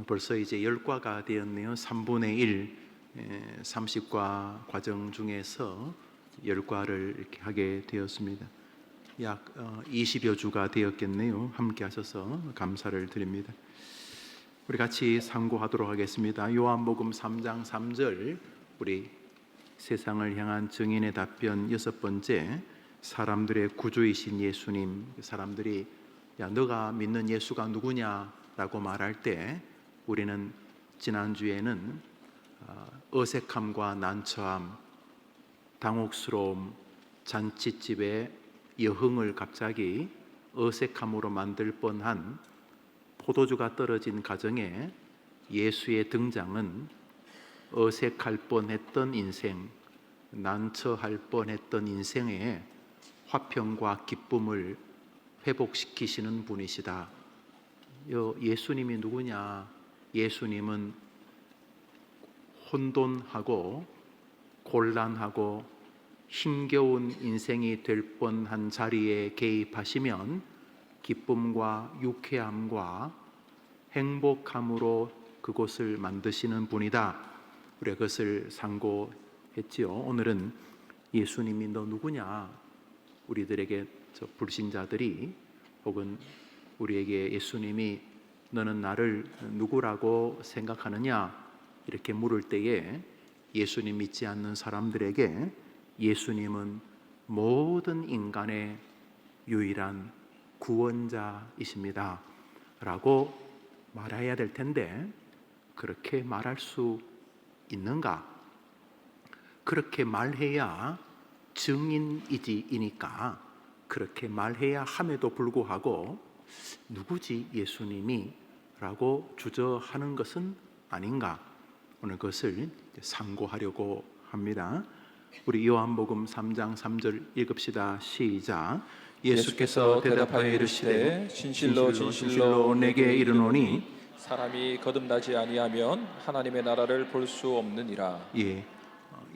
벌써 이제 10과가 되었네요. 3분의 1, 30과 과정 중에서 10과를 이렇게 하게 되었습니다. 약 20여 주가 되었겠네요. 함께 하셔서 감사를 드립니다. 우리 같이 상고하도록 하겠습니다. 요한복음 3장 3절, 우리 세상을 향한 증인의 답변 6번째, 사람들의 구주이신 예수님. 사람들이 야, 너가 믿는 예수가 누구냐라고 말할 때 우리는 지난주에는 어색함과 난처함, 당혹스러움, 잔칫집의 여흥을 갑자기 어색함으로 만들 뻔한 포도주가 떨어진 가정에 예수의 등장은 어색할 뻔했던 인생, 난처할 뻔했던 인생의 화평과 기쁨을 회복시키시는 분이시다. 예수님이 누구냐? 예수님은 혼돈하고 곤란하고 힘겨운 인생이 될 뻔한 자리에 개입하시면 기쁨과 유쾌함과 행복함으로 그곳을 만드시는 분이다. 우리가 그것을 상고했지요. 오늘은 예수님이 너 누구냐? 우리들에게 불신자들이 혹은 우리에게 예수님이 너는 나를 누구라고 생각하느냐? 이렇게 물을 때에 예수님 믿지 않는 사람들에게 예수님은 모든 인간의 유일한 구원자이십니다 라고 말해야 될 텐데, 그렇게 말할 수 있는가? 그렇게 말해야 증인이니까 그렇게 말해야 함에도 불구하고 누구지 예수님이? 라고 주저하는 것은 아닌가? 오늘 그것을 상고하려고 합니다. 우리 요한복음 3장 3절 읽읍시다. 시작. 예수께서 대답하여 이르시되 진실로 진실로 내게 이르노니 사람이 거듭나지 아니하면 하나님의 나라를 볼 수 없느니라.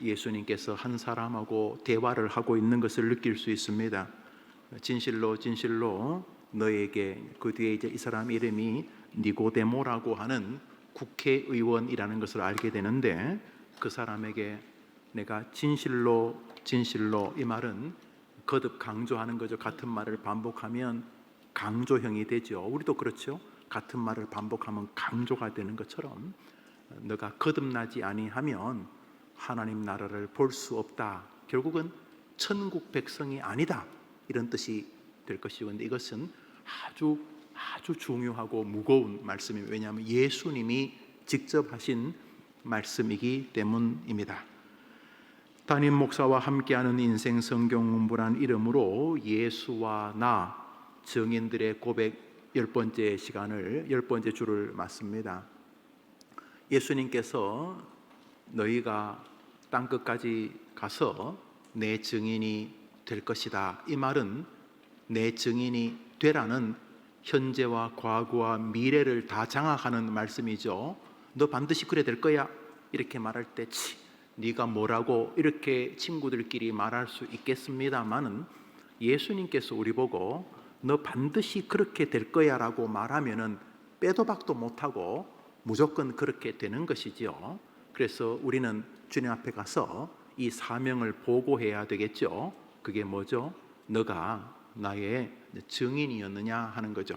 예수님께서 한 사람하고 대화를 하고 있는 것을 느낄 수 있습니다. 진실로 진실로 너에게, 그 뒤에 이제 이 사람 이름이 니고데모라고 하는 국회의원이라는 것을 알게 되는데, 그 사람에게 내가 진실로 진실로, 이 말은 거듭 강조하는 거죠. 같은 말을 반복하면 강조형이 되죠. 우리도 그렇죠. 같은 말을 반복하면 강조가 되는 것처럼 너가 거듭나지 아니하면 하나님 나라를 볼 수 없다. 결국은 천국 백성이 아니다. 이런 뜻이 될 것이고, 근데 이것은 아주 중요하고 무거운 말씀입니다. 왜냐하면 예수님이 직접 하신 말씀이기 때문입니다. 담임 목사와 함께하는 인생 성경 공부란 이름으로 예수와 나 증인들의 고백 10번째 시간을, 10번째 주를 맞습니다. 예수님께서 너희가 땅끝까지 가서 내 증인이 될 것이다. 이 말은 내 증인이 되라는 현재와 과거와 미래를 다 장악하는 말씀이죠. 너 반드시 그래 될 거야. 이렇게 말할 때 네가 뭐라고 이렇게 친구들끼리 말할 수 있겠습니다만은, 예수님께서 우리 보고 너 반드시 그렇게 될 거야 라고 말하면은 빼도 박도 못하고 무조건 그렇게 되는 것이지요. 그래서 우리는 주님 앞에 가서 이 사명을 보고해야 되겠죠. 그게 뭐죠? 너가 나의 증인이었느냐 하는 거죠.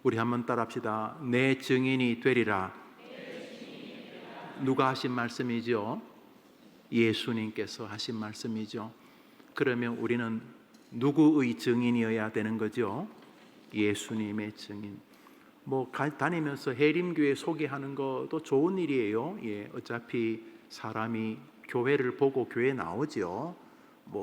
우리 한번 따라합시다. 내 증인이 되리라. 누가 하신 말씀이죠? 예수님께서 하신 말씀이죠. 그러면 우리는 누구의 증인이어야 되는 거죠? 예수님의 증인. 다니면서 해림교회 소개하는 것도 좋은 일이에요. 어차피 사람이 교회를 보고 교회 나오죠.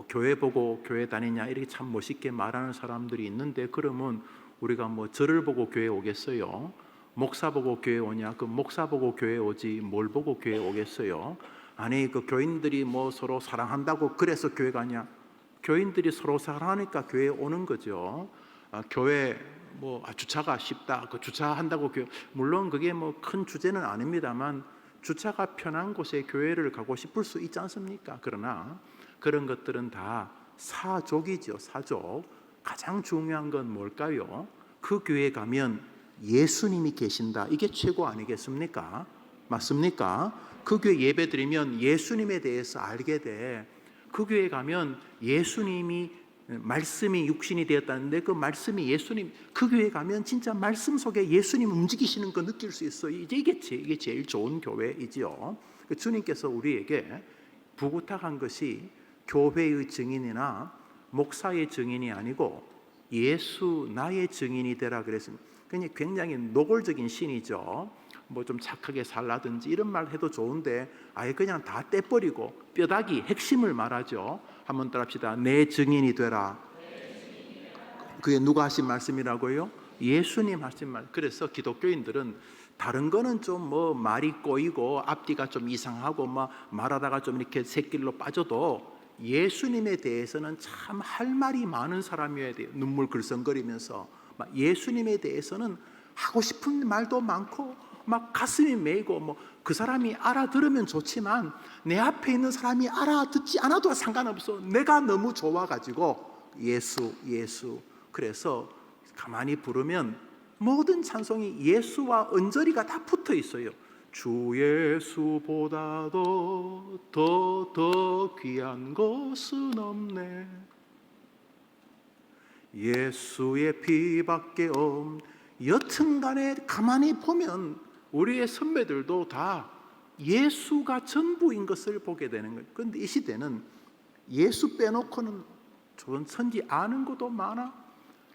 교회 보고 교회 다니냐 이렇게 참 멋있게 말하는 사람들이 있는데, 그러면 우리가 절을 보고 교회 오겠어요? 목사 보고 교회 오냐? 그 목사 보고 교회 오지 뭘 보고 교회 오겠어요? 아니, 그 교인들이 서로 사랑한다고 그래서 교회 가냐? 교인들이 서로 사랑하니까 교회 오는 거죠. 교회 주차가 쉽다, 그 주차한다고 교회, 물론 그게 큰 주제는 아닙니다만 주차가 편한 곳에 교회를 가고 싶을 수 있지 않습니까? 그러나 그런 것들은 다 사족이죠. 사족. 가장 중요한 건 뭘까요? 그 교회 가면 예수님이 계신다. 이게 최고 아니겠습니까? 맞습니까? 그 교회 예배 드리면 예수님에 대해서 알게 돼. 그 교회 가면 예수님이 말씀이 육신이 되었다는데 그 말씀이 예수님, 그 교회 가면 진짜 말씀 속에 예수님 움직이시는 거 느낄 수 있어요. 이게 제일 좋은 교회이지요. 주님께서 우리에게 부탁한 것이 교회의 증인이나 목사의 증인이 아니고 예수 나의 증인이 되라 그랬습니다. 굉장히 노골적인 신이죠. 뭐 좀 착하게 살라든지 이런 말 해도 좋은데 아예 그냥 다 떼버리고 뼈다귀 핵심을 말하죠. 한번 따라합시다. 내 증인이 되라. 그게 누가 하신 말씀이라고요? 예수님 하신 말. 그래서 기독교인들은 다른 거는 좀 뭐 말이 꼬이고 앞뒤가 좀 이상하고 막 말하다가 좀 이렇게 새길로 빠져도 예수님에 대해서는 참 할 말이 많은 사람이어야 돼요. 눈물 글썽거리면서 막 예수님에 대해서는 하고 싶은 말도 많고 막 가슴이 메이고 뭐 그 사람이 알아들으면 좋지만 내 앞에 있는 사람이 알아듣지 않아도 상관없어. 내가 너무 좋아가지고 예수. 그래서 가만히 부르면 모든 찬송이 예수와 언저리가 다 붙어 있어요. 주 예수보다도 더 귀한 것은 없네. 예수의 피밖에 여튼간에 가만히 보면 우리의 선배들도 다 예수가 전부인 것을 보게 되는 거예요. 그런데 이 시대는 예수 빼놓고는 좋은 선지 아는 것도 많아.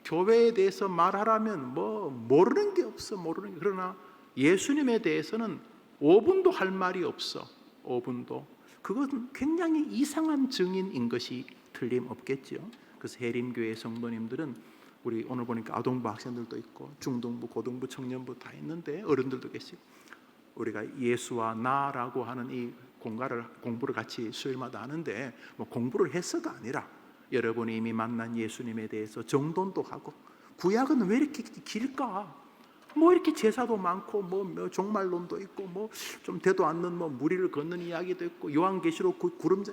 교회에 대해서 말하라면 뭐 모르는 게 없어. 모르는 게. 그러나 예수님에 대해서는 5분도 할 말이 없어. 5분도. 그것은 굉장히 이상한 증인인 것이 틀림없겠죠. 그래서 해림교회 성도님들은 우리 오늘 보니까 아동부 학생들도 있고 중등부, 고등부, 청년부 다 있는데 어른들도 계시고 우리가 예수와 나라고 하는 이 공부를 같이 수요일마다 하는데 뭐 공부를 해서가 아니라 여러분이 이미 만난 예수님에 대해서 정돈도 하고 구약은 왜 이렇게 길까? 뭐 이렇게 제사도 많고 뭐 종말론도 있고 뭐 좀 되도 않는 뭐 무리를 걷는 이야기도 있고 요한계시록 구름자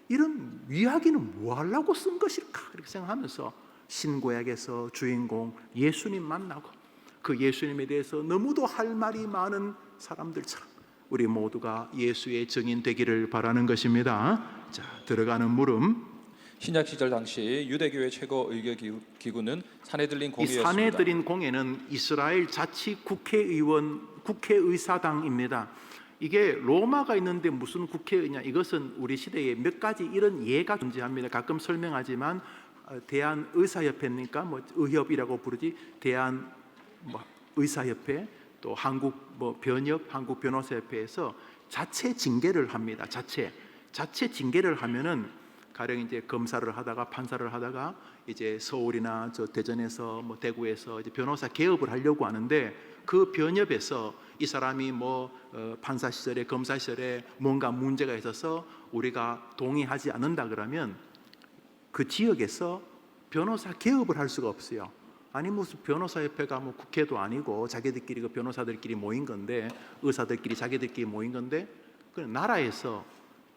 이런 이야기는 뭐 하려고 쓴 것일까? 이렇게 생각하면서 신구약에서 주인공 예수님 만나고 그 예수님에 대해서 너무도 할 말이 많은 사람들처럼 우리 모두가 예수의 증인 되기를 바라는 것입니다. 자, 들어가는 물음. 신약 시절 당시 유대교회 최고 의결 기구는 사내들린 이 공회였습니다. 사내들인 공회는 이스라엘 자치 국회의사당입니다. 이게 로마가 있는데 무슨 국회의냐? 이것은 우리 시대에 몇 가지 이런 예가 존재합니다. 가끔 설명하지만 대한의사협회입니까? 뭐 의협이라고 부르지. 대한 의사협회 또 한국 변협, 한국 변호사협회에서 자체 징계를 합니다. 자체 징계를 하면은 가령 이제 검사를 하다가 판사를 하다가 이제 서울이나 저 대전에서 뭐 대구에서 이제 변호사 개업을 하려고 하는데 그 변협에서 이 사람이 판사 시절에 검사 시절에 뭔가 문제가 있어서 우리가 동의하지 않는다 그러면 그 지역에서 변호사 개업을 할 수가 없어요. 아니 무슨 변호사협회가 뭐 국회도 아니고 자기들끼리 그 변호사들끼리 모인 건데 의사들끼리 자기들끼리 모인 건데 그 나라에서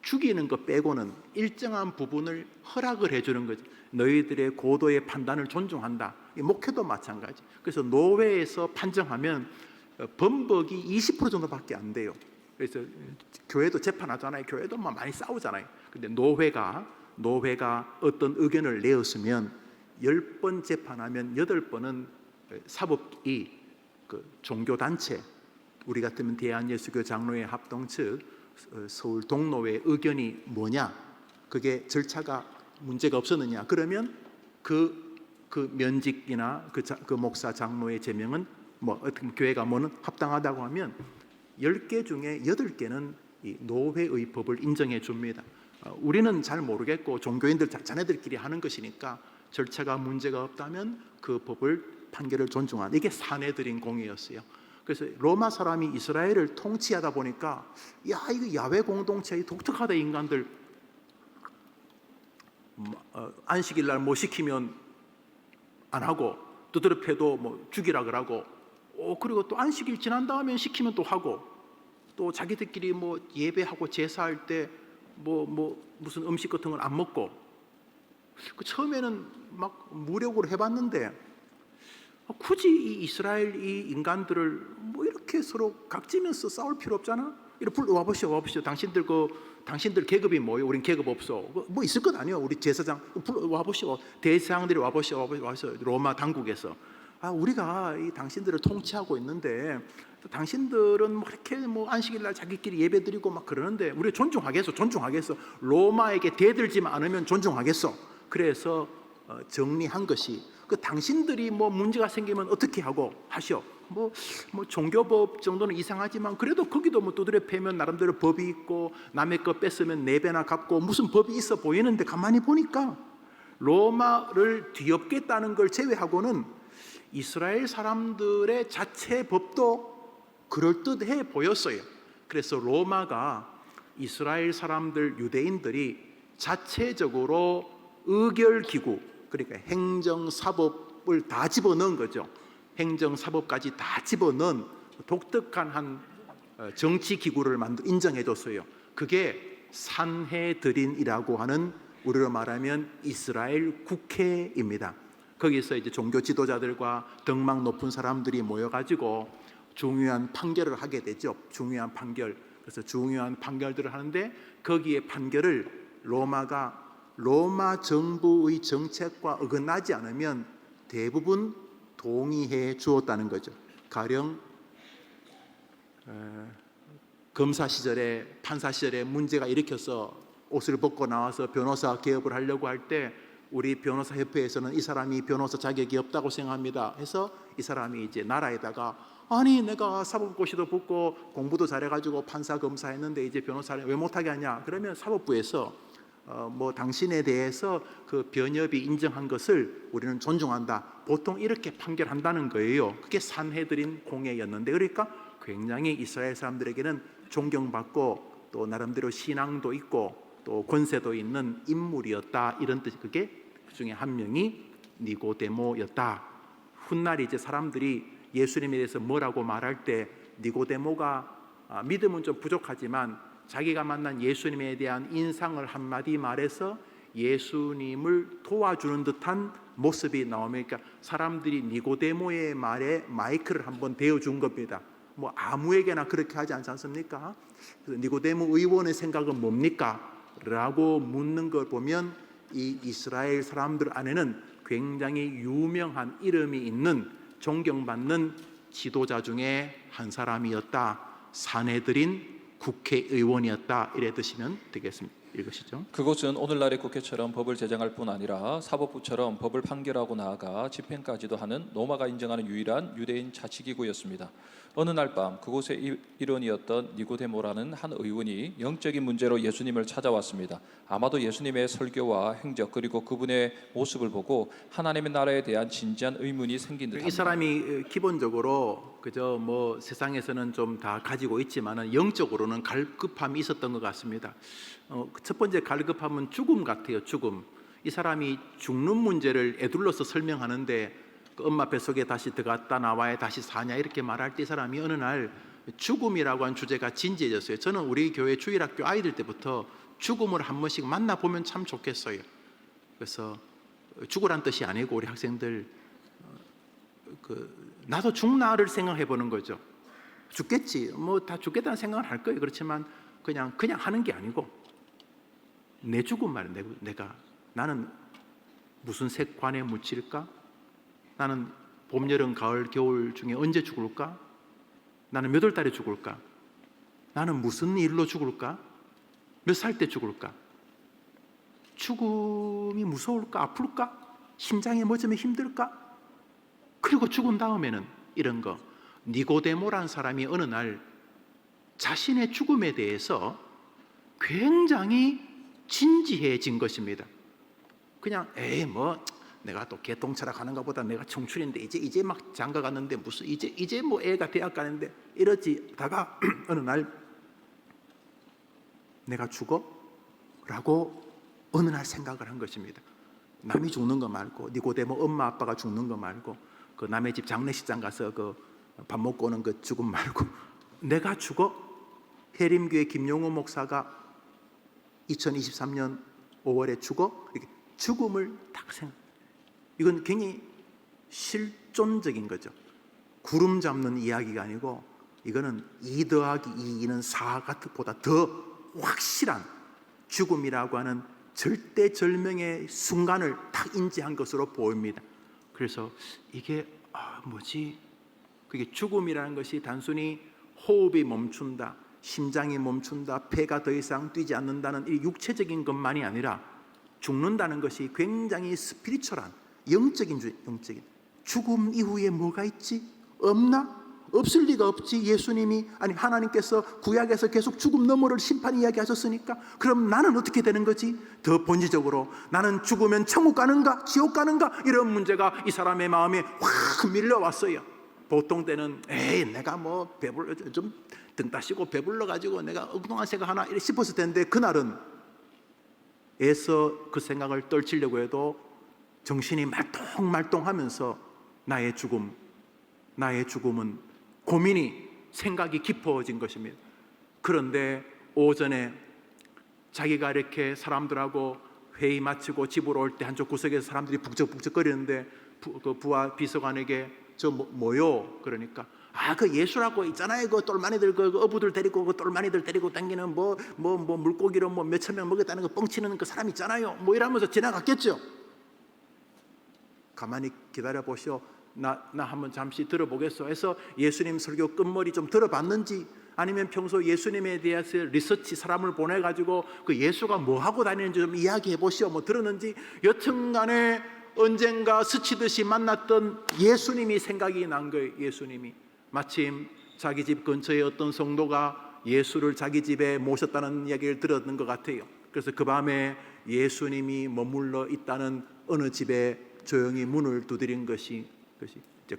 죽이는 것 빼고는 일정한 부분을 허락을 해주는 거죠. 너희들의 고도의 판단을 존중한다. 목회도 마찬가지. 그래서 노회에서 판정하면 범벅이 20% 정도밖에 안 돼요. 그래서 교회도 재판하잖아요. 교회도 많이 싸우잖아요. 근데 노회가 어떤 의견을 내었으면 10번 재판하면 8번은 사법이 그 종교단체 우리 같으면 대한예수교 장로회 합동 측 서울 동로회 의견이 뭐냐 그게 절차가 문제가 없었느냐 그러면 그 면직이나 그 목사 장로의 제명은 어떤 교회가 합당하다고 하면 10개 중에 8개는 이 노회의 법을 인정해 줍니다. 우리는 잘 모르겠고 종교인들 자네들끼리 하는 것이니까 절차가 문제가 없다면 그 법을 판결을 존중하는 이게 사내들인 공의였어요. 그래서 로마 사람이 이스라엘을 통치하다 보니까 이거 야외 공동체의 독특하다. 인간들 안식일 날 뭐 시키면 안 하고 두드려 패도 죽이라 그러고 그리고 또 안식일 지난 다음에 시키면 또 하고 또 자기들끼리 예배하고 제사할 때 무슨 음식 같은 걸 안 먹고 처음에는 막 무력으로 해봤는데 굳이 이 이스라엘 이 인간들을 뭐 이렇게 서로 각지면서 싸울 필요 없잖아. 이렇게 와보시오. 당신들 계급이 뭐예요? 우린 계급 없어. 뭐 있을 것 아니에요. 우리 제사장 와보시오. 대사장들이 와보시오. 로마 당국에서 우리가 이 당신들을 통치하고 있는데 당신들은 뭐 이렇게 뭐 안식일 날 자기끼리 예배드리고 막 그러는데 우리 존중하겠어. 로마에게 대들지만 않으면 존중하겠어. 그래서 정리한 것이 그 당신들이 뭐 문제가 생기면 어떻게 하고 하시오. 뭐 종교법 정도는 이상하지만 그래도 거기도 뭐 두드려 패면 나름대로 법이 있고 남의 거 뺏으면 4배나 갚고 무슨 법이 있어 보이는데 가만히 보니까 로마를 뒤엎겠다는 걸 제외하고는 이스라엘 사람들의 자체 법도 그럴듯해 보였어요. 그래서 로마가 이스라엘 사람들 유대인들이 자체적으로 의결기구 그러니까 행정사법을 다 집어넣은 거죠. 행정사법까지 다 집어넣은 독특한 한 정치기구를 인정해줬어요. 그게 산헤드린이라고 하는 우리로 말하면 이스라엘 국회입니다. 거기서 이제 종교 지도자들과 덕망 높은 사람들이 모여가지고 중요한 판결을 하게 되죠. 중요한 판결. 그래서 중요한 판결들을 하는데 거기에 판결을 로마 정부의 정책과 어긋나지 않으면 대부분 동의해 주었다는 거죠. 가령 검사 시절에 판사 시절에 문제가 일으켜서 옷을 벗고 나와서 변호사 개업을 하려고 할 때 우리 변호사 협회에서는 이 사람이 변호사 자격이 없다고 생각합니다 해서 이 사람이 이제 나라에다가 아니 내가 사법고시도 붙고 공부도 잘해가지고 판사 검사했는데 이제 변호사를 왜 못하게 하냐. 그러면 사법부에서 뭐 당신에 대해서 그 변협이 인정한 것을 우리는 존중한다. 보통 이렇게 판결한다는 거예요. 그게 산헤드린 공회였는데 그러니까 굉장히 이스라엘 사람들에게는 존경받고 또 나름대로 신앙도 있고 또 권세도 있는 인물이었다. 이런 뜻이 그게 그 중에 한 명이 니고데모였다. 훗날 이제 사람들이 예수님에 대해서 뭐라고 말할 때 니고데모가 믿음은 좀 부족하지만 자기가 만난 예수님에 대한 인상을 한마디 말해서 예수님을 도와주는 듯한 모습이 나오면 그러니까 사람들이 니고데모의 말에 마이크를 한번 대어준 겁니다. 뭐 아무에게나 그렇게 하지 않지 않습니까? 니고데모 의원의 생각은 뭡니까? 라고 묻는 걸 보면 이 이스라엘 사람들 안에는 굉장히 유명한 이름이 있는 존경받는 지도자 중에 한 사람이었다. 산헤드린 국회의원이었다. 이래 드시면 되겠습니다. 읽으시죠. 그곳은 오늘날의 국회처럼 법을 제정할 뿐 아니라 사법부처럼 법을 판결하고 나아가 집행까지도 하는 로마가 인정하는 유일한 유대인 자치기구였습니다. 어느 날 밤 그곳의 일원이었던 니고데모라는 한 의원이 영적인 문제로 예수님을 찾아왔습니다. 아마도 예수님의 설교와 행적 그리고 그분의 모습을 보고 하나님의 나라에 대한 진지한 의문이 생긴 듯합니다. 이 사람이 기본적으로 그저 뭐 세상에서는 좀 다 가지고 있지만은 영적으로는 갈급함이 있었던 것 같습니다. 첫 번째 갈급함은 죽음 같아요. 죽음. 이 사람이 죽는 문제를 에둘러서 설명하는데 그 엄마 뱃속에 다시 들어갔다 나와야 다시 사냐 이렇게 말할 때 이 사람이 어느 날 죽음이라고 한 주제가 진지해졌어요. 저는 우리 교회 주일학교 아이들 때부터 죽음을 한 번씩 만나보면 참 좋겠어요. 그래서 죽으란 뜻이 아니고 우리 학생들 나도 죽나를 생각해 보는 거죠. 죽겠지. 뭐 다 죽겠다는 생각을 할 거예요. 그렇지만 그냥 하는 게 아니고 내 죽음 말이야. 나는 무슨 색관에 묻힐까? 나는 봄, 여름, 가을, 겨울 중에 언제 죽을까? 나는 몇 월 달에 죽을까? 나는 무슨 일로 죽을까? 몇 살 때 죽을까? 죽음이 무서울까? 아플까? 심장이 멎으면 힘들까? 그리고 죽은 다음에는 이런 거. 니고데모란 사람이 어느 날 자신의 죽음에 대해서 굉장히 진지해진 것입니다. 그냥 내가 또 개똥차락 하는가 보다 내가 청춘인데 이제 막 장가 갔는데 무슨 이제 뭐 애가 대학 가는데 이러지다가 어느 날 내가 죽어? 라고 어느 날 생각을 한 것입니다. 남이 죽는 거 말고 니고데모 엄마 아빠가 죽는 거 말고 그 남의 집 장례식장 가서 그 밥 먹고 오는 그 죽음 말고 내가 죽어? 해림교회 김용호 목사가 2023년 5월에 죽어? 이렇게 죽음을 딱 생각. 이건 굉장히 실존적인 거죠. 구름 잡는 이야기가 아니고 이거는 2 더하기 2는 4 같은 보다 더 확실한 죽음이라고 하는 절대절명의 순간을 딱 인지한 것으로 보입니다. 그래서 이게 뭐지? 그게 죽음이라는 것이 단순히 호흡이 멈춘다, 심장이 멈춘다, 폐가 더 이상 뛰지 않는다는 이 육체적인 것만이 아니라 죽는다는 것이 굉장히 스피리추얼한 영적인 죽음 이후에 뭐가 있지? 없나? 없을 리가 없지. 예수님이 아니 하나님께서 구약에서 계속 죽음 너머를 심판 이야기하셨으니까 그럼 나는 어떻게 되는 거지? 더 본질적으로 나는 죽으면 천국 가는가 지옥 가는가 이런 문제가 이 사람의 마음에 확 밀려왔어요. 보통 때는 내가 뭐 배불러 좀 등 따시고 배불러 가지고 내가 엉뚱한 생각하나 이렇게 싶었을 텐데 그날은 애써 그 생각을 떨치려고 해도 정신이 말똥말똥하면서 나의 죽음은 고민이 생각이 깊어진 것입니다. 그런데 오전에 자기가 이렇게 사람들하고 회의 마치고 집으로 올 때 한쪽 구석에서 사람들이 북적북적거리는데 그 부하 비서관에게 저 뭐요? 그러니까 그 예수라고 있잖아요. 그 똘마니들 그 어부들 데리고 그 똘마니들 데리고 당기는 뭐 물고기로 뭐 몇천 명 먹였다는 거 뻥치는 그 사람 있잖아요. 뭐 이러면서 지나갔겠죠. 가만히 기다려 보시오. 나 한번 잠시 들어보겠소 해서 예수님 설교 끝머리 좀 들어봤는지 아니면 평소 예수님에 대해서 리서치 사람을 보내가지고 그 예수가 뭐 하고 다니는지 좀 이야기해 보시오. 뭐 들었는지 여튼간에 언젠가 스치듯이 만났던 예수님이 생각이 난 거예요. 예수님이 마침 자기 집 근처에 어떤 성도가 예수를 자기 집에 모셨다는 이야기를 들었는 것 같아요. 그래서 그 밤에 예수님이 머물러 있다는 어느 집에 조용히 문을 두드린 것이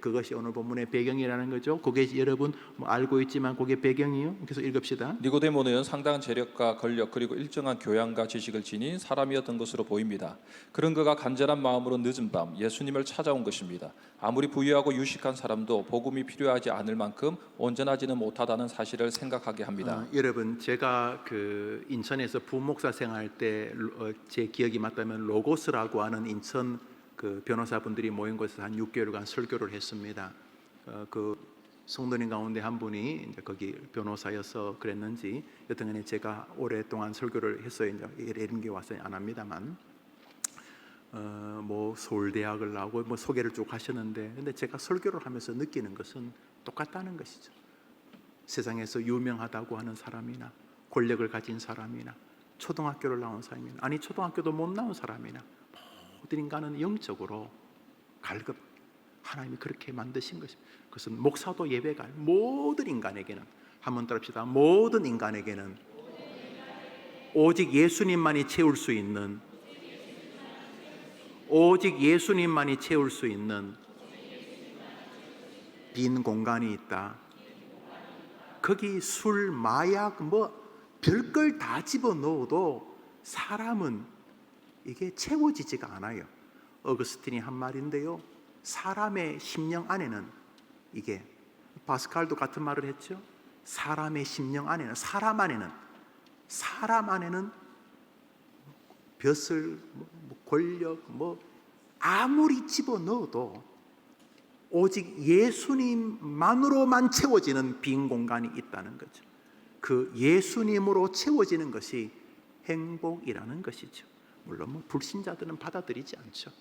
그것이 오늘 본문의 배경이라는 거죠. 그게 여러분 뭐 알고 있지만 그게 배경이요. 그래서 읽읍시다. 니고데모는 상당한 재력과 권력 그리고 일정한 교양과 지식을 지닌 사람이었던 것으로 보입니다. 그런 그가 간절한 마음으로 늦은 밤 예수님을 찾아온 것입니다. 아무리 부유하고 유식한 사람도 복음이 필요하지 않을 만큼 온전하지는 못하다는 사실을 생각하게 합니다. 여러분 제가 그 인천에서 부목사 생활할 때 제 기억이 맞다면 로고스라고 하는 인천 그 변호사분들이 모인 곳에서 한 6개월간 설교를 했습니다. 그 성도님 가운데 한 분이 이제 거기 변호사여서 그랬는지 여튼간에 제가 오랫동안 설교를 했어요. 이제 이런 게 와서 안 합니다만 뭐 서울대학을 나오고 뭐 소개를 쭉 하셨는데 근데 제가 설교를 하면서 느끼는 것은 똑같다는 것이죠. 세상에서 유명하다고 하는 사람이나 권력을 가진 사람이나 초등학교를 나온 사람이나 아니 초등학교도 못 나온 사람이나 모든 인간은 영적으로 갈급 하나님이 그렇게 만드신 것입니다. 그것은 목사도 예배가 모든 인간에게는 한번 따릅시다. 모든 인간에게는 오직 예수님만이 채울 수 있는 오직 예수님만이 채울 수 있는 빈 공간이 있다. 거기 술, 마약 뭐 별걸 다 집어넣어도 사람은 이게 채워지지가 않아요. 어거스틴이 한 말인데요. 사람의 심령 안에는 이게 파스칼도 같은 말을 했죠. 사람의 심령 안에는 사람 안에는 벼슬, 권력, 아무리 집어넣어도 오직 예수님만으로만 채워지는 빈 공간이 있다는 거죠. 그 예수님으로 채워지는 것이 행복이라는 것이죠. 물론 불신자들은 받아들이지 않죠.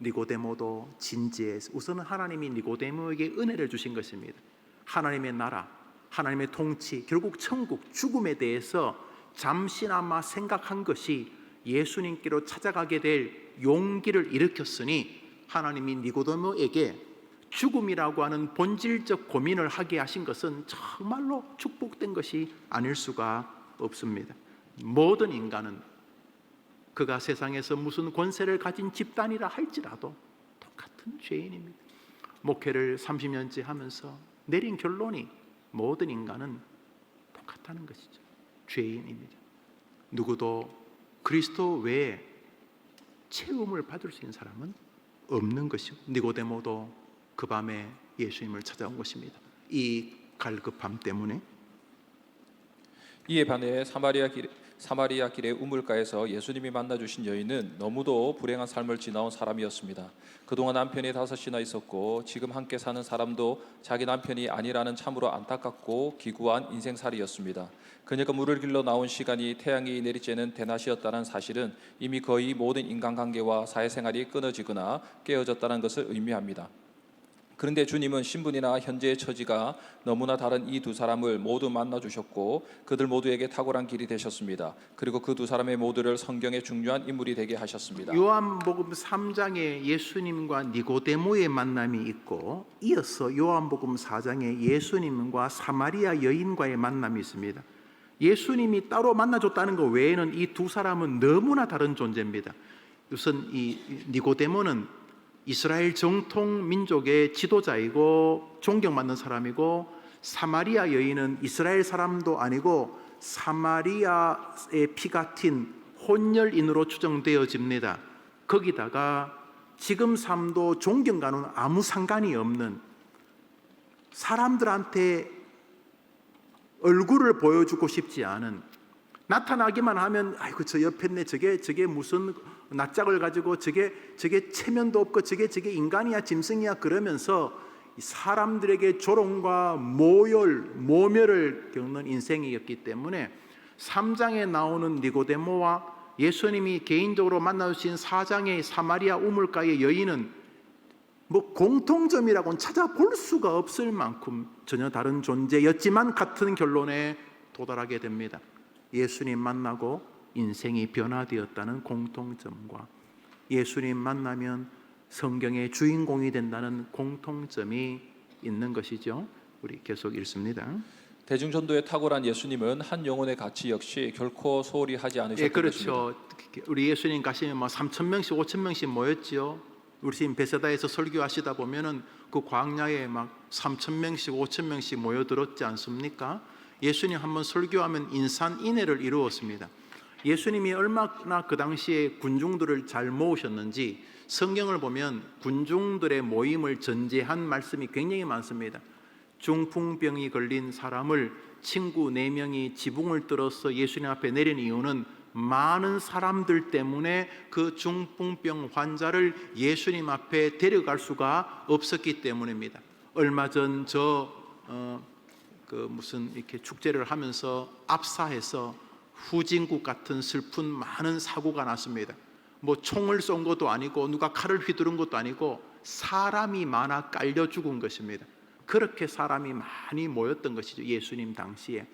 니고데모도 진지해서 우선은 하나님이 니고데모에게 은혜를 주신 것입니다. 하나님의 나라, 하나님의 통치, 결국 천국, 죽음에 대해서 잠시나마 생각한 것이 예수님께로 찾아가게 될 용기를 일으켰으니 하나님이 니고데모에게 죽음이라고 하는 본질적 고민을 하게 하신 것은 정말로 축복된 것이 아닐 수가 없습니다. 모든 인간은 그가 세상에서 무슨 권세를 가진 집단이라 할지라도 똑같은 죄인입니다. 목회를 30년째 하면서 내린 결론이 모든 인간은 똑같다는 것이죠. 죄인입니다. 누구도 그리스도 외에 체험을 받을 수 있는 사람은 없는 것이고 니고데모도 그 밤에 예수님을 찾아온 것입니다. 이 갈급함 때문에 이에 반해 사마리아 길의 우물가에서 예수님이 만나 주신 여인은 너무도 불행한 삶을 지나온 사람이었습니다. 그동안 남편이 5이나 있었고 지금 함께 사는 사람도 자기 남편이 아니라는 참으로 안타깝고 기구한 인생살이였습니다. 그녀가 물을 길러 나온 시간이 태양이 내리쬐는 대낮이었다는 사실은 이미 거의 모든 인간관계와 사회생활이 끊어지거나 깨어졌다는 것을 의미합니다. 그런데 주님은 신분이나 현재의 처지가 너무나 다른 이 두 사람을 모두 만나 주셨고 그들 모두에게 탁월한 길이 되셨습니다. 그리고 그 두 사람의 모두를 성경의 중요한 인물이 되게 하셨습니다. 요한복음 3장에 예수님과 니고데모의 만남이 있고 이어서 요한복음 4장에 예수님과 사마리아 여인과의 만남이 있습니다. 예수님이 따로 만나줬다는 것 외에는 이 두 사람은 너무나 다른 존재입니다. 우선 이 니고데모는 이스라엘 정통 민족의 지도자이고 존경받는 사람이고, 사마리아 여인은 이스라엘 사람도 아니고 사마리아의 피가 튄 혼혈인으로 추정되어집니다. 거기다가 지금 삶도 존경과는 아무 상관이 없는, 사람들한테 얼굴을 보여주고 싶지 않은, 나타나기만 하면 아이고 저 옆에 있네, 저게 무슨 낯짝을 가지고 저게 체면도 없고 저게 인간이야 짐승이야 그러면서 사람들에게 조롱과 모멸을 겪는 인생이었기 때문에 3장에 나오는 니고데모와 예수님이 개인적으로 만나주신 4장의 사마리아 우물가의 여인은 뭐 공통점이라고는 찾아볼 수가 없을 만큼 전혀 다른 존재였지만 같은 결론에 도달하게 됩니다. 예수님 만나고 인생이 변화되었다는 공통점과 예수님 만나면 성경의 주인공이 된다는 공통점이 있는 것이죠. 우리 계속 읽습니다. 대중전도에 탁월한 예수님은 한 영혼의 가치 역시 결코 소홀히 하지 않으셨던 그렇죠. 것입니다. 우리 예수님 가시면 3,000명씩 5,000명씩 모였죠. 우리 지금 베세다에서 설교하시다 보면은 그 광야에 3,000명씩 5,000명씩 모여들었지 않습니까? 예수님 한번 설교하면 인산인해를 이루었습니다. 예수님이 얼마나 그 당시에 군중들을 잘 모으셨는지 성경을 보면 군중들의 모임을 전제한 말씀이 굉장히 많습니다. 중풍병이 걸린 사람을 친구 4명이 지붕을 뚫어서 예수님 앞에 내린 이유는 많은 사람들 때문에 그 중풍병 환자를 예수님 앞에 데려갈 수가 없었기 때문입니다. 얼마 전 무슨 이렇게 축제를 하면서 압사해서 후진국 같은 슬픈 많은 사고가 났습니다. 뭐 총을 쏜 것도 아니고 누가 칼을 휘두른 것도 아니고 사람이 많아 깔려 죽은 것입니다. 그렇게 사람이 많이 모였던 것이죠. 예수님 당시에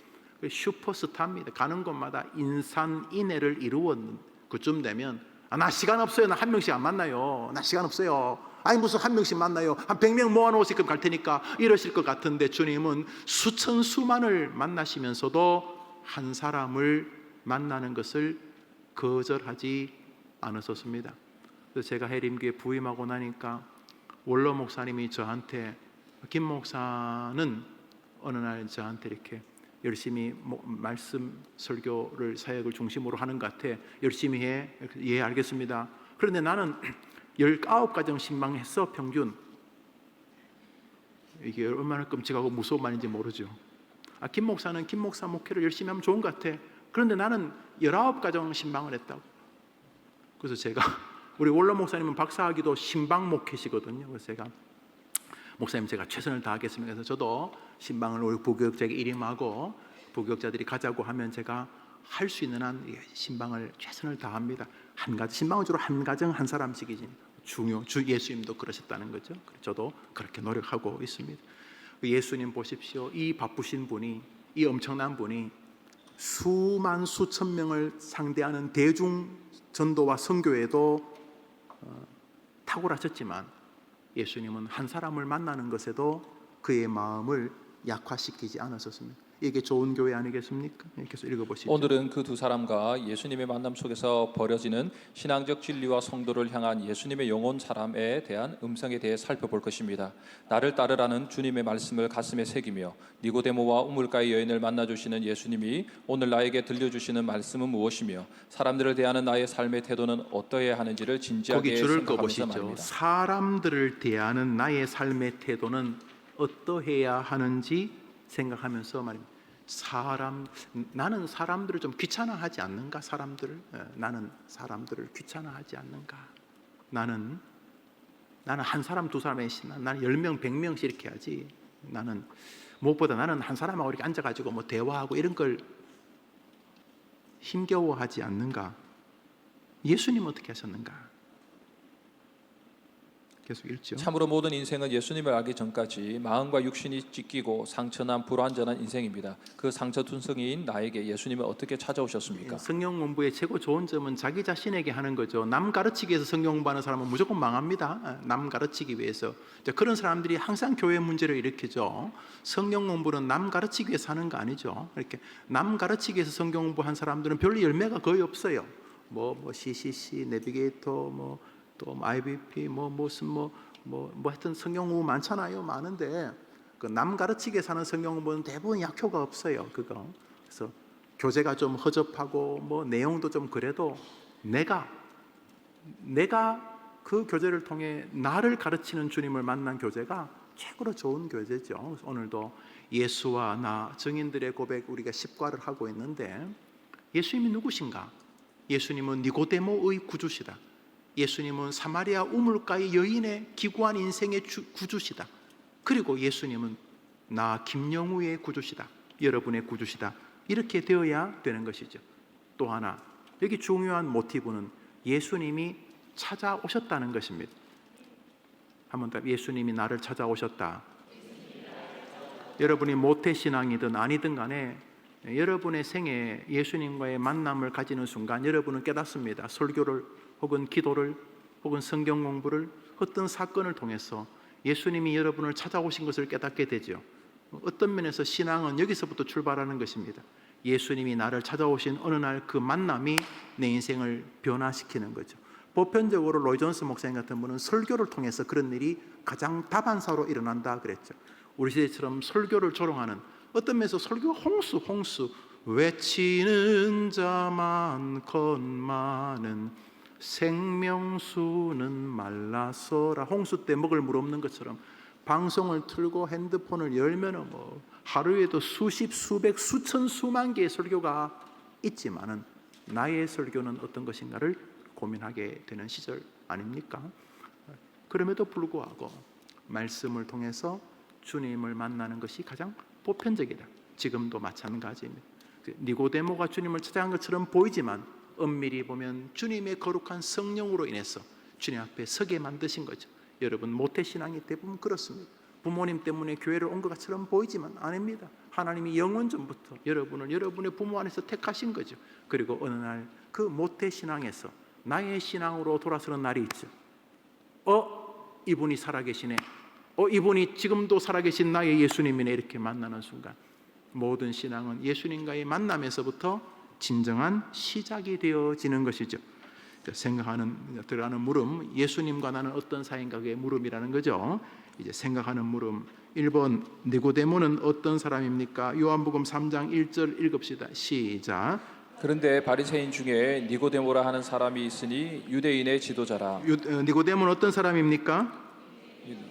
슈퍼스타입니다. 가는 곳마다 인산인해를 이루었는 그쯤 되면 나 시간 없어요. 나 한 명씩 안 만나요. 나 시간 없어요. 아니 무슨 한 명씩 만나요. 한 100명 모아놓으실 것 갈 테니까 이러실 것 같은데 주님은 수천 수만을 만나시면서도 한 사람을 만나는 것을 거절하지 않으셨습니다. 그래서 제가 해림교회 부임하고 나니까 원로 목사님이 저한테, 김 목사는 어느 날 저한테 이렇게 열심히 말씀 설교를 사역을 중심으로 하는 것 같아. 열심히 해. 예, 알겠습니다. 그런데 나는 19가정 신방했어, 평균. 이게 얼마나 끔찍하고 무서운 말인지 모르죠. 김 목사는 김 목사 목회를 열심히 하면 좋은 것 같아. 그런데 나는 19가정 신방을 했다고. 그래서 제가 우리 원로 목사님은 박사학위도 신방 목회시거든요. 그래서 제가 목사님 제가 최선을 다하겠습니다. 그래서 저도 신방을 우리 부교육자에게 일임하고 부교육자들이 가자고 하면 제가 할 수 있는 한 신방을 최선을 다합니다. 신방은 주로 한 가정 한 사람씩이지. 주 예수님도 그러셨다는 거죠. 저도 그렇게 노력하고 있습니다. 예수님 보십시오. 이 바쁘신 분이, 이 엄청난 분이 수만 수천 명을 상대하는 대중 전도와 선교에도 탁월하셨지만 예수님은 한 사람을 만나는 것에도 그의 마음을 약화시키지 않으셨습니다. 이게 좋은 교회 아니겠습니까? 계속 읽어보시죠. 오늘은 그 두 사람과 예수님의 만남 속에서 벌어지는 신앙적 진리와 성도를 향한 예수님의 영혼 사람에 대한 음성에 대해 살펴볼 것입니다. 나를 따르라는 주님의 말씀을 가슴에 새기며 니고데모와 우물가의 여인을 만나주시는 예수님이 오늘 나에게 들려주시는 말씀은 무엇이며 사람들을 대하는 나의 삶의 태도는 어떠해야 하는지를 진지하게 생각하면서 말입니다. 사람들을 대하는 나의 삶의 태도는 어떠해야 하는지 생각하면서 말입니다. 나는 사람들을 좀 귀찮아하지 않는가? 나는 사람들을 귀찮아하지 않는가? 나는 한 사람 두 사람에 나는 10명 100명씩 이렇게 하지. 나는 무엇보다 나는 한 사람하고 이렇게 앉아가지고 뭐 대화하고 이런 걸 힘겨워하지 않는가? 예수님 어떻게 하셨는가? 계속 읽죠. 참으로 모든 인생은 예수님을 알기 전까지 마음과 육신이 찢기고 상처난 불완전한 인생입니다. 그 상처투성이인 나에게 예수님은 어떻게 찾아오셨습니까? 성경 공부의 최고 좋은 점은 자기 자신에게 하는 거죠. 남 가르치기 위해서 성경 공부하는 사람은 무조건 망합니다. 남 가르치기 위해서. 그런 사람들이 항상 교회 문제를 일으키죠. 성경 공부는 남 가르치기 위해서 하는 거 아니죠. 이렇게 남 가르치기 위해서 성경 공부한 사람들은 별로 열매가 거의 없어요. 뭐 CCC, 내비게이터, 또 IBP, 하여튼 성경 공부 많잖아요. 많은데 그 남 가르치기 위해서 하는 성경 공부는 대부분 약효가 없어요. 그래서 교재가 좀 허접하고 내용도 좀 그래도 내가 그 교재를 통해 나를 가르치는 주님을 만난 교재가 최고로 좋은 교재죠. 오늘도 예수와 나 증인들의 고백 우리가 10과를 하고 있는데 예수님이 누구신가? 예수님은 니고데모의 구주시다. 예수님은 사마리아 우물가의 여인의 기구한 인생의 구주시다. 그리고 예수님은 나 김영우의 구주시다. 여러분의 구주시다. 이렇게 되어야 되는 것이죠. 또 하나 여기 중요한 모티브는 예수님이 찾아오셨다는 것입니다. 한번 더 예수님이 나를 찾아오셨다. 여러분이 모태신앙이든 아니든 간에 여러분의 생에 예수님과의 만남을 가지는 순간 여러분은 깨닫습니다. 설교를 혹은 기도를 혹은 성경 공부를 어떤 사건을 통해서 예수님이 여러분을 찾아오신 것을 깨닫게 되죠. 어떤 면에서 신앙은 여기서부터 출발하는 것입니다. 예수님이 나를 찾아오신 어느 날 그 만남이 내 인생을 변화시키는 거죠. 보편적으로 로이 존스 목사님 같은 분은 설교를 통해서 그런 일이 가장 다반사로 일어난다 그랬죠. 우리 시대처럼 설교를 조롱하는 어떤 면에서 설교가 홍수 외치는 자만 건많은 생명수는 말라서라. 홍수 때 먹을 물 없는 것처럼 방송을 틀고 핸드폰을 열면 하루에도 수십, 수백, 수천, 수만 개의 설교가 있지만은 나의 설교는 어떤 것인가를 고민하게 되는 시절 아닙니까? 그럼에도 불구하고 말씀을 통해서 주님을 만나는 것이 가장 보편적이다. 지금도 마찬가지입니다. 니고데모가 주님을 찾아간 것처럼 보이지만 엄밀히 보면 주님의 거룩한 성령으로 인해서 주님 앞에 서게 만드신 거죠. 여러분 모태신앙이 대부분 그렇습니다. 부모님 때문에 교회를 온 것처럼 보이지만 아닙니다. 하나님이 영원 전부터 여러분을 여러분의 부모 안에서 택하신 거죠. 그리고 어느 날 그 모태신앙에서 나의 신앙으로 돌아서는 날이 있죠. 이분이 살아계시네. 이분이 지금도 살아계신 나의 예수님이네. 이렇게 만나는 순간 모든 신앙은 예수님과의 만남에서부터 진정한 시작이 되어지는 것이죠. 들어가는 물음, 예수님과 나는 어떤 사이인가, 그게 물음이라는 거죠. 이제 생각하는 물음. 1번 니고데모는 어떤 사람입니까? 요한복음 3장 1절 읽읍시다. 시작. 그런데 바리새인 중에 니고데모라 하는 사람이 있으니 유대인의 지도자라. 니고데모는 어떤 사람입니까?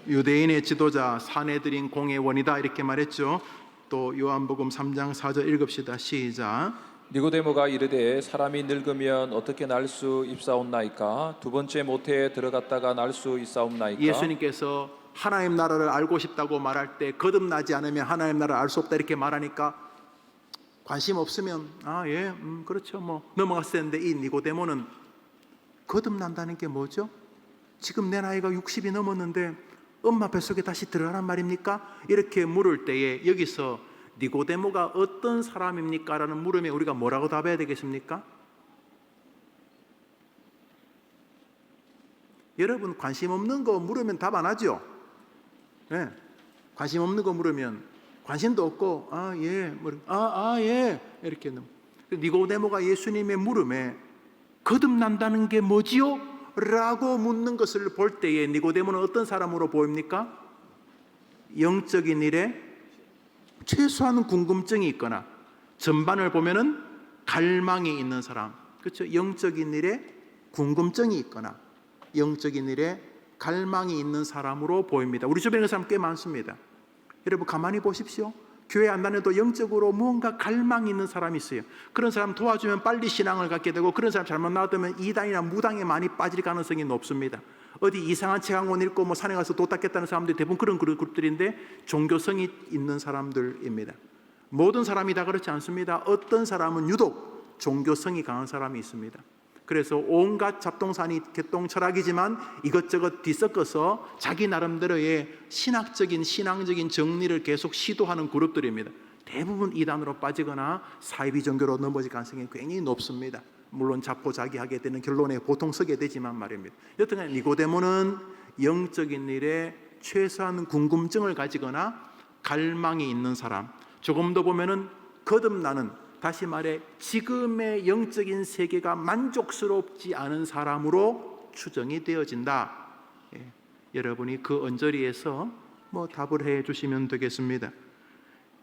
유대인의 지도자, 사내들인 공회원이다 이렇게 말했죠. 또 요한복음 3장 4절 읽읍시다. 시작. 니고데모가 이르되 사람이 늙으면 어떻게 날 수 있사옵나이까? 두 번째 모태에 들어갔다가 날 수 있사옵나이까? 예수님께서 하나님 나라를 알고 싶다고 말할 때 거듭나지 않으면 하나님 나라를 알 수 없다 이렇게 말하니까 관심 없으면 그렇죠 넘어갔을 텐데 이 니고데모는 거듭난다는 게 뭐죠? 지금 내 나이가 60이 넘었는데 엄마 뱃속에 다시 들어가란 말입니까? 이렇게 물을 때에 여기서 니고데모가 어떤 사람입니까? 라는 물음에 우리가 뭐라고 답해야 되겠습니까? 여러분 관심 없는 거 물으면 답 안 하죠? 네. 관심 없는 거 물으면 관심도 없고 예 이렇게 니고데모가 예수님의 물음에 거듭난다는 게 뭐지요? 라고 묻는 것을 볼 때에 니고데모는 어떤 사람으로 보입니까? 영적인 일에 최소한 궁금증이 있거나 전반을 보면은 갈망이 있는 사람, 그렇죠? 영적인 일에 궁금증이 있거나 영적인 일에 갈망이 있는 사람으로 보입니다. 우리 주변에 사람 꽤 많습니다. 여러분 가만히 보십시오. 교회 안 다녀도 영적으로 무언가 갈망이 있는 사람이 있어요. 그런 사람 도와주면 빨리 신앙을 갖게 되고, 그런 사람 잘못 나왔다면 이단이나 무당에 많이 빠질 가능성이 높습니다. 어디 이상한 책 한 권 읽고 뭐 산에 가서 도 닦겠다는 사람들이 대부분 그런 그룹들인데, 종교성이 있는 사람들입니다. 모든 사람이 다 그렇지 않습니다. 어떤 사람은 유독 종교성이 강한 사람이 있습니다. 그래서 온갖 잡동사니 개똥 철학이지만 이것저것 뒤섞어서 자기 나름대로의 신앙적인 정리를 계속 시도하는 그룹들입니다. 대부분 이단으로 빠지거나 사이비 종교로 넘어질 가능성이 굉장히 높습니다. 물론 자포자기하게 되는 결론에 보통 서게 되지만 말입니다. 여튼간 니고데모는 영적인 일에 최소한 궁금증을 가지거나 갈망이 있는 사람, 조금 더 보면은 거듭나는, 다시 말해 지금의 영적인 세계가 만족스럽지 않은 사람으로 추정이 되어진다. 여러분이 그 언저리에서 답을 해 주시면 되겠습니다.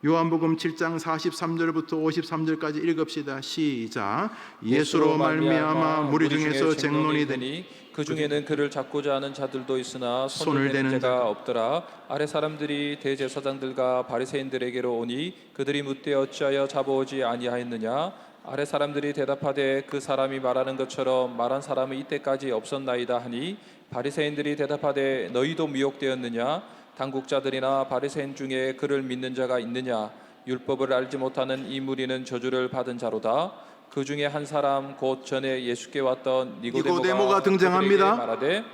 요한복음 7장 43절부터 53절까지 읽읍시다. 시작. 예수로 말미암아 무리 중에서 쟁론이 되니 그 중에는 그를 잡고자 하는 자들도 있으나 손을 대는 자가 없더라. 아래 사람들이 대제사장들과 바리새인들에게로 오니 그들이 묻되 어찌하여 잡아오지 아니하였느냐. 아래 사람들이 대답하되 그 사람이 말하는 것처럼 말한 사람은 이때까지 없었나이다 하니, 바리새인들이 대답하되 너희도 미혹되었느냐. 당국자들이나 바리새인 중에 그를 믿는 자가 있느냐. 율법을 알지 못하는 이 무리는 저주를 받은 자로다. 그 중에 한 사람 곧 전에 예수께 왔던 니고데모가 등장합니다. 말하되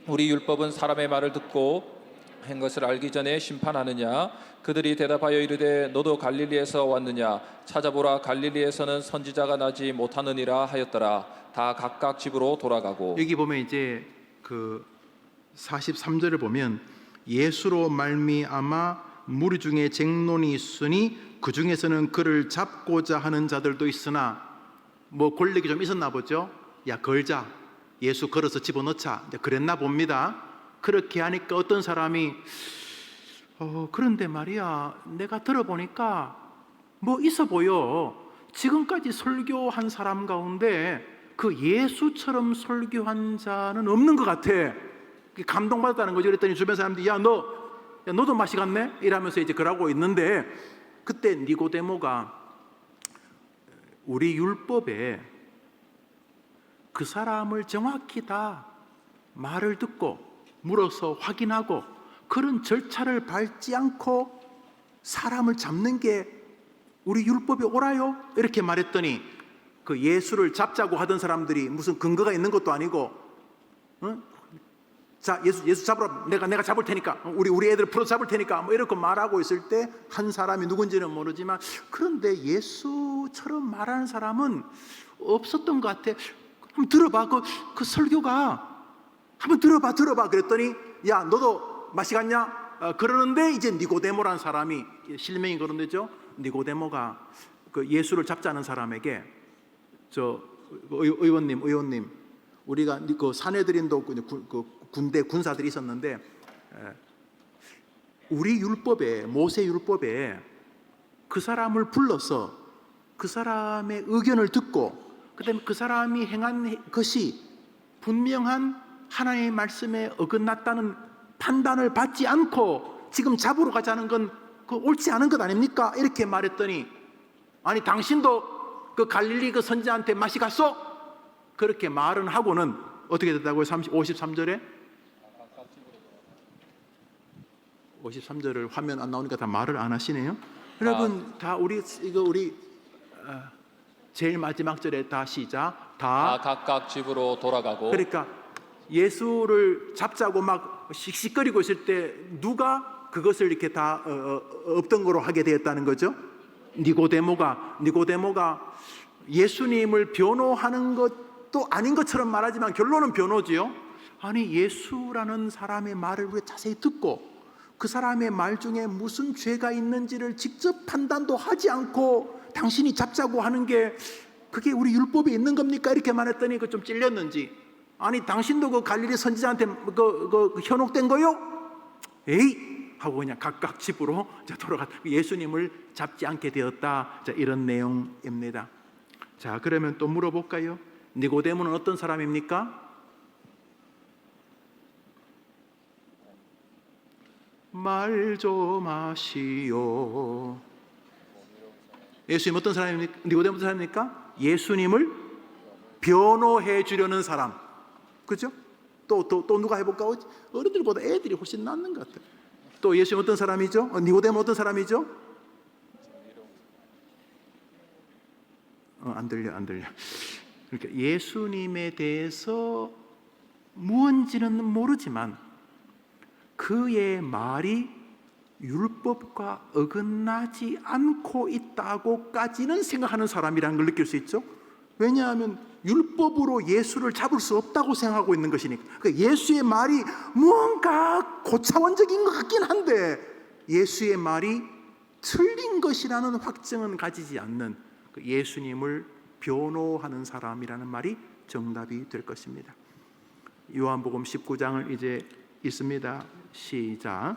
우리 율법은 사람의 말을 듣고 한 것을 알기 전에 심판하느냐. 그들이 대답하여 이르되 너도 갈릴리에서 왔느냐. 찾아보라, 갈릴리에서는 선지자가 나지 못하느니라 하였더라. 다 각각 집으로 돌아가고. 여기 보면 이제 그 43절을 보면 예수로 말미암아 무리 중에 쟁론이 있으니 그 중에서는 그를 잡고자 하는 자들도 있으나, 권력이 좀 있었나 보죠. 야, 걸자, 예수 걸어서 집어넣자, 그랬나 봅니다. 그렇게 하니까 어떤 사람이 그런데 말이야, 내가 들어보니까 있어 보여. 지금까지 설교한 사람 가운데 그 예수처럼 설교한 자는 없는 것 같아. 감동받았다는 거죠. 그랬더니 주변 사람들이 너도 맛이 갔네? 이러면서 이제 그러고 있는데, 그때 니고데모가 우리 율법에 그 사람을 정확히 다 말을 듣고 물어서 확인하고 그런 절차를 밟지 않고 사람을 잡는 게 우리 율법에 옳아요? 이렇게 말했더니, 그 예수를 잡자고 하던 사람들이 무슨 근거가 있는 것도 아니고, 자, 예수 잡으라, 내가 잡을 테니까, 우리 애들 풀어 잡을 테니까, 이렇게 말하고 있을 때 한 사람이 누군지는 모르지만, 그런데 예수처럼 말하는 사람은 없었던 것 같아. 한번 들어봐, 그 설교가 한번 들어봐. 그랬더니 야, 너도 맛이 갔냐? 그러는데 이제 니고데모라는 사람이, 실명이 그런 데죠. 니고데모가 그 예수를 잡자는 사람에게 의원님, 우리가 그 사내들인도 군대 군사들이 있었는데, 우리 율법에, 모세 율법에 그 사람을 불러서 그 사람의 의견을 듣고 그다음에 그 사람이 행한 것이 분명한 하나님의 말씀에 어긋났다는 판단을 받지 않고 지금 잡으러 가자는 건 옳지 않은 것 아닙니까? 이렇게 말했더니, 아니 당신도 그 갈릴리 그 선지자한테 맛이 갔어? 그렇게 말은 하고는 어떻게 됐다고요? 53절에 53절을 화면 안 나오니까 다 말을 안 하시네요. 여러분 다 우리 제일 마지막 절에 다 시작. 다 각각 집으로 돌아가고. 그러니까 예수를 잡자고 막 씩씩거리고 있을 때 누가 그것을 이렇게 다 없던 거로 하게 되었다는 거죠? 니고데모가 예수님을 변호하는 것도 아닌 것처럼 말하지만 결론은 변호지요. 아니, 예수라는 사람의 말을 우리가 자세히 듣고 그 사람의 말 중에 무슨 죄가 있는지를 직접 판단도 하지 않고 당신이 잡자고 하는 게 그게 우리 율법에 있는 겁니까? 이렇게 말했더니 그 좀 찔렸는지, 아니 당신도 그 갈릴리 선지자한테 그 현혹된 거요? 에이 하고 그냥 각각 집으로 돌아갔다. 예수님을 잡지 않게 되었다. 자, 이런 내용입니다. 자, 그러면 또 물어볼까요? 니고데모는 어떤 사람입니까? 말 좀 하시오. 예수님 어떤 사람입니까? 니고데모 어떤 사람입니까? 예수님을 변호해 주려는 사람. 그죠? 또 누가 해볼까? 어른들보다 애들이 훨씬 낫는 것 같아요. 또 예수님 어떤 사람이죠? 니고데모 어떤 사람이죠? 안 들려. 그러니까 예수님에 대해서 무언지는 모르지만 그의 말이 율법과 어긋나지 않고 있다고까지는 생각하는 사람이라는 걸 느낄 수 있죠. 왜냐하면 율법으로 예수를 잡을 수 없다고 생각하고 있는 것이니까. 그러니까 예수의 말이 무언가 고차원적인 것 같긴 한데 예수의 말이 틀린 것이라는 확증은 가지지 않는 예수님을 변호하는 사람이라는 말이 정답이 될 것입니다. 요한복음 19장을 이제 읽습니다. 시작.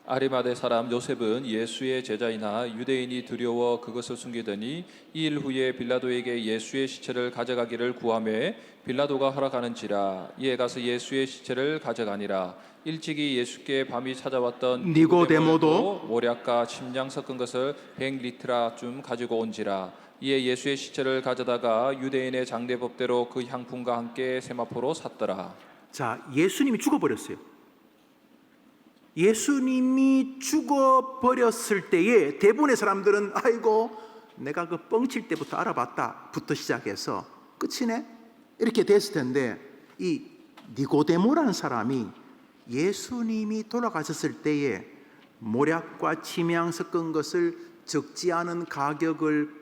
아리마대 사람 요셉은 예수의 제자이나 유대인이 두려워 그것을 숨기더니 2일 후에 빌라도에게 예수의 시체를 가져가기를 구하매 빌라도가 허락하는지라. 이에 가서 예수의 시체를 가져가니라. 일찍이 예수께 밤이 찾아왔던 니고데모도 모략과 침량 섞은 것을 100리트라쯤 가지고 온지라. 이에 예수의 시체를 가져다가 유대인의 장례법대로 그 향품과 함께 세마포로 샀더라. 자, 예수님이 죽어버렸어요. 예수님이 죽어버렸을 때에 대부분의 사람들은 아이고 내가 그 뻥칠 때부터 알아봤다 부터 시작해서 끝이네 이렇게 됐을 텐데, 이 니고데모라는 사람이 예수님이 돌아가셨을 때에 모략과 침향 섞은 것을 적지 않은 가격을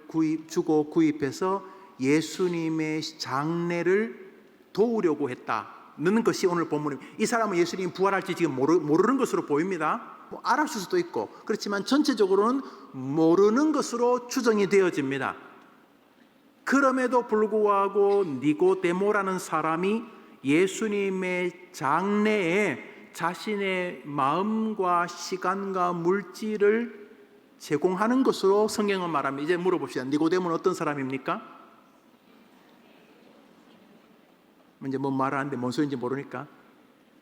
주고 구입해서 예수님의 장례를 도우려고 했다는 것이 오늘 본문입니다. 이 사람은 예수님이 부활할지 지금 모르는 것으로 보입니다. 알았을 수도 있고, 그렇지만 전체적으로는 모르는 것으로 추정이 되어집니다. 그럼에도 불구하고 니고데모라는 사람이 예수님의 장례에 자신의 마음과 시간과 물질을 제공하는 것으로 성경은 말합니다. 이제 물어봅시다. 니고데모는 어떤 사람입니까? 이제 뭐 말하는데 뭔 소리인지 모르니까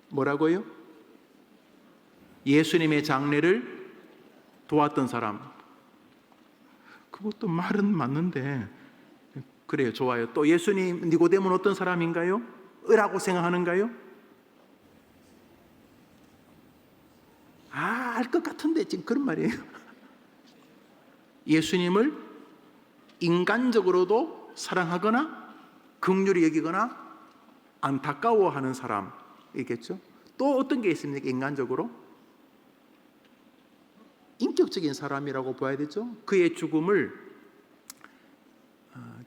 뭐라고요? 예수님의 장례를 도왔던 사람. 그것도 말은 맞는데 그래요, 좋아요. 또 예수님, 니고데모는 어떤 사람인가요? 라고 생각하는가요? 알 것 같은데 지금 그런 말이에요. 예수님을 인간적으로도 사랑하거나 긍휼히 여기거나 안타까워하는 사람이겠죠. 또 어떤 게 있습니까? 인간적으로 인격적인 사람이라고 봐야 되죠. 그의 죽음을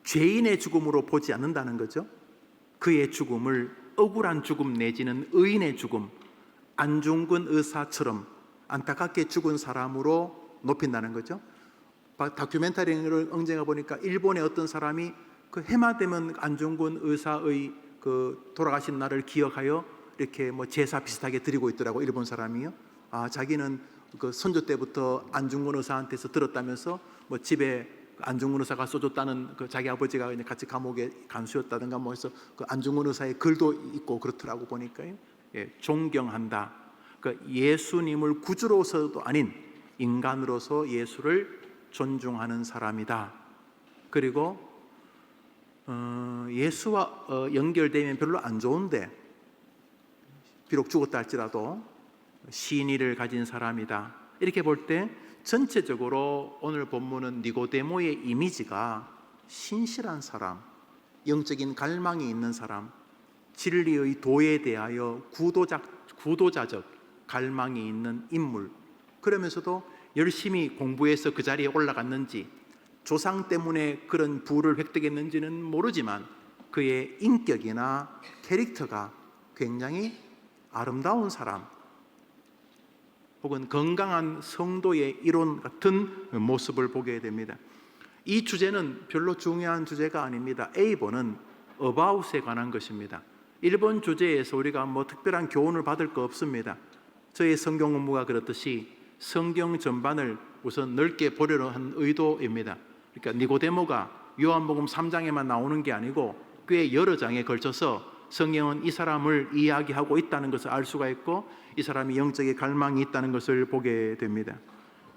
죄인의 죽음으로 보지 않는다는 거죠. 그의 죽음을 억울한 죽음 내지는 의인의 죽음, 안중근 의사처럼 안타깝게 죽은 사람으로 높인다는 거죠. 다큐멘터리를 엉쟁해 보니까 일본의 어떤 사람이 그 해마 되면 안중근 의사의 그 돌아가신 날을 기억하여 이렇게 뭐 제사 비슷하게 드리고 있더라고, 일본 사람이요. 자기는 그 선조 때부터 안중근 의사한테서 들었다면서 뭐 집에 안중근 의사가 써줬다는 그 자기 아버지가 같이 감옥에 간수였다든가 뭐 해서 그 안중근 의사의 글도 있고 그렇더라고 보니까요. 예, 존경한다. 그 예수님을 구주로서도 아닌 인간으로서 예수를 존중하는 사람이다. 그리고 예수와 연결되면 별로 안 좋은데 비록 죽었다 할지라도 신의를 가진 사람이다. 이렇게 볼 때 전체적으로 오늘 본문은 니고데모의 이미지가 신실한 사람, 영적인 갈망이 있는 사람, 진리의 도에 대하여 구도자적 갈망이 있는 인물, 그러면서도 열심히 공부해서 그 자리에 올라갔는지 조상 때문에 그런 부를 획득했는지는 모르지만 그의 인격이나 캐릭터가 굉장히 아름다운 사람, 혹은 건강한 성도의 이론 같은 모습을 보게 됩니다. 이 주제는 별로 중요한 주제가 아닙니다. A번은 about에 관한 것입니다. 1번 주제에서 우리가 뭐 특별한 교훈을 받을 거 없습니다. 저의 성경 공부가 그렇듯이 성경 전반을 우선 넓게 보려는 한 의도입니다. 그러니까 니고데모가 요한복음 3장에만 나오는 게 아니고 꽤 여러 장에 걸쳐서 성경은 이 사람을 이야기하고 있다는 것을 알 수가 있고 이 사람이 영적인 갈망이 있다는 것을 보게 됩니다.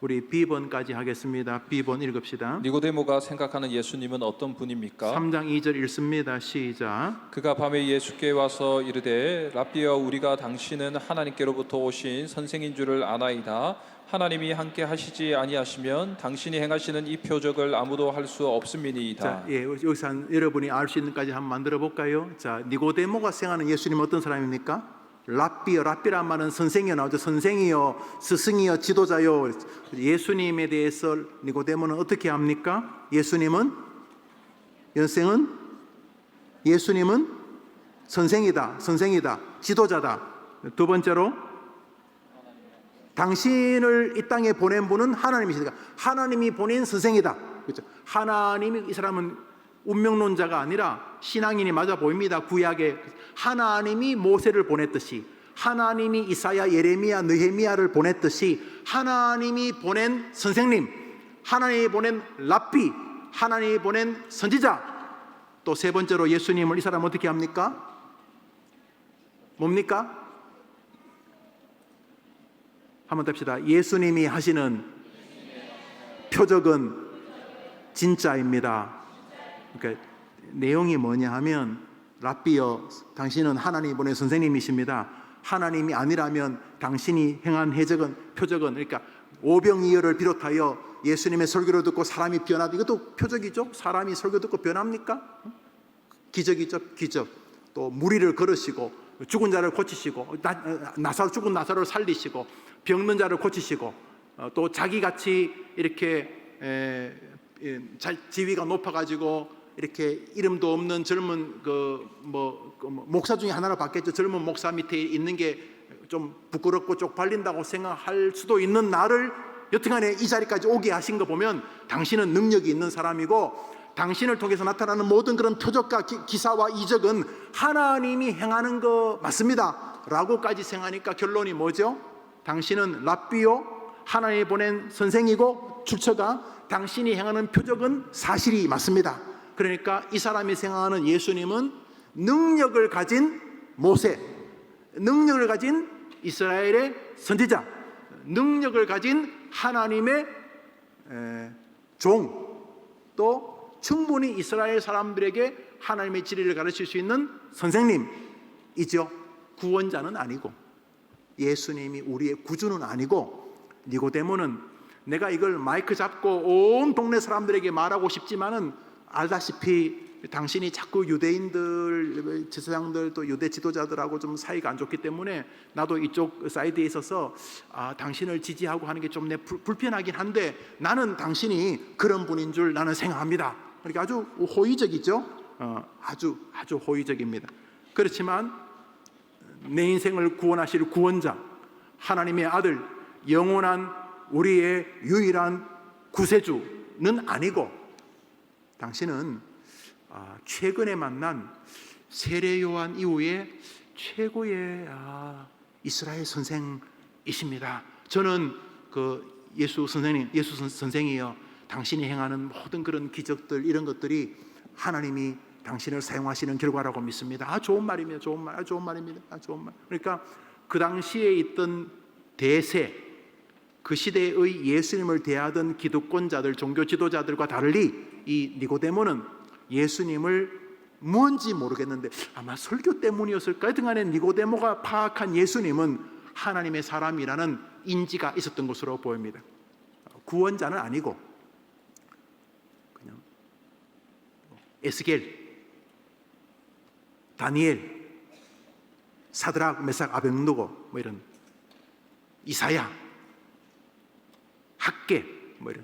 우리 B번까지 하겠습니다. B번 읽읍시다. 니고데모가 생각하는 예수님은 어떤 분입니까? 3장 2절 읽습니다. 시작. 그가 밤에 예수께 와서 이르되 랍비여 우리가 당신은 하나님께로부터 오신 선생인 줄을 아나이다. 하나님이 함께 하시지 아니하시면 당신이 행하시는 이 표적을 아무도 할 수 없음이니이다. 자, 여기서 여러분이 알 수 있는까지 한번 만들어 볼까요? 자, 니고데모가 생각하는 예수님은 어떤 사람입니까? 랍비요, 랍비란 말은 선생이요 나오죠. 선생이요, 스승이요, 지도자요. 예수님에 대해서 니고데모는 어떻게 합니까? 예수님은 선생이다, 지도자다. 두 번째로 당신을 이 땅에 보낸 분은 하나님이시다. 하나님이 보낸 선생이다. 그렇죠? 하나님이, 이 사람은 운명론자가 아니라 신앙인이 맞아 보입니다. 구약에 하나님이 모세를 보냈듯이, 하나님이 이사야, 예레미야, 느헤미야를 보냈듯이 하나님이 보낸 선생님, 하나님이 보낸 랍비, 하나님이 보낸 선지자. 또 세 번째로 예수님을 이 사람 어떻게 합니까? 뭡니까? 한번 답시다. 예수님이 하시는 표적은 진짜입니다. 그러니까 내용이 뭐냐 하면, 랍비여 당신은 하나님이 보낸 선생님이십니다. 하나님이 아니라면 당신이 행한 표적은 그러니까 오병이어를 비롯하여 예수님의 설교를 듣고 사람이 변하다. 이것도 표적이죠. 사람이 설교 듣고 변합니까? 기적이죠. 기적. 또 무리를 걸으시고 죽은 자를 고치시고 죽은 나사로를 살리시고 병든 자를 고치시고 또 자기같이 이렇게 지위가 높아가지고 이렇게 이름도 없는 젊은 목사 중에 하나로 받겠죠. 젊은 목사 밑에 있는 게 좀 부끄럽고 쪽팔린다고 생각할 수도 있는 나를 여튼간에 이 자리까지 오게 하신 거 보면 당신은 능력이 있는 사람이고, 당신을 통해서 나타나는 모든 그런 표적과 기사와 이적은 하나님이 행하는 거 맞습니다 라고까지 생각하니까 결론이 뭐죠? 당신은 랍비요, 하나님이 보낸 선생이고, 출처가 당신이 행하는 표적은 사실이 맞습니다. 그러니까 이 사람이 생각하는 예수님은 능력을 가진 모세, 능력을 가진 이스라엘의 선지자, 능력을 가진 하나님의 종, 또 충분히 이스라엘 사람들에게 하나님의 진리를 가르칠 수 있는 선생님이죠. 구원자는 아니고, 예수님이 우리의 구주는 아니고, 니고데모는 내가 이걸 마이크 잡고 온 동네 사람들에게 말하고 싶지만은 알다시피 당신이 자꾸 유대인들, 제사장들, 또 유대 지도자들하고 좀 사이가 안 좋기 때문에 나도 이쪽 사이드에 있어서 당신을 지지하고 하는 게 좀 내 불편하긴 한데 나는 당신이 그런 분인 줄 나는 생각합니다. 그러니까 아주 호의적이죠. 아주 호의적입니다. 그렇지만 내 인생을 구원하실 구원자, 하나님의 아들, 영원한 우리의 유일한 구세주는 아니고, 당신은 최근에 만난 세례 요한 이후에 최고의 이스라엘 선생이십니다. 저는 예수 선생이요, 당신이 행하는 모든 그런 기적들, 이런 것들이 하나님이 당신을 사용하시는 결과라고 믿습니다. 좋은 말입니다. 좋은 말입니다. 좋은 말. 그러니까 그 당시에 있던 대세, 그 시대의 예수님을 대하던 기득권자들, 종교 지도자들과 달리 이 니고데모는 예수님을 뭔지 모르겠는데 아마 설교 때문이었을까요? 하여튼간에 니고데모가 파악한 예수님은 하나님의 사람이라는 인지가 있었던 것으로 보입니다. 구원자는 아니고 그냥 에스겔, 다니엘, 사드락, 메삭, 아벳느고 이런, 이사야, 학개 이런,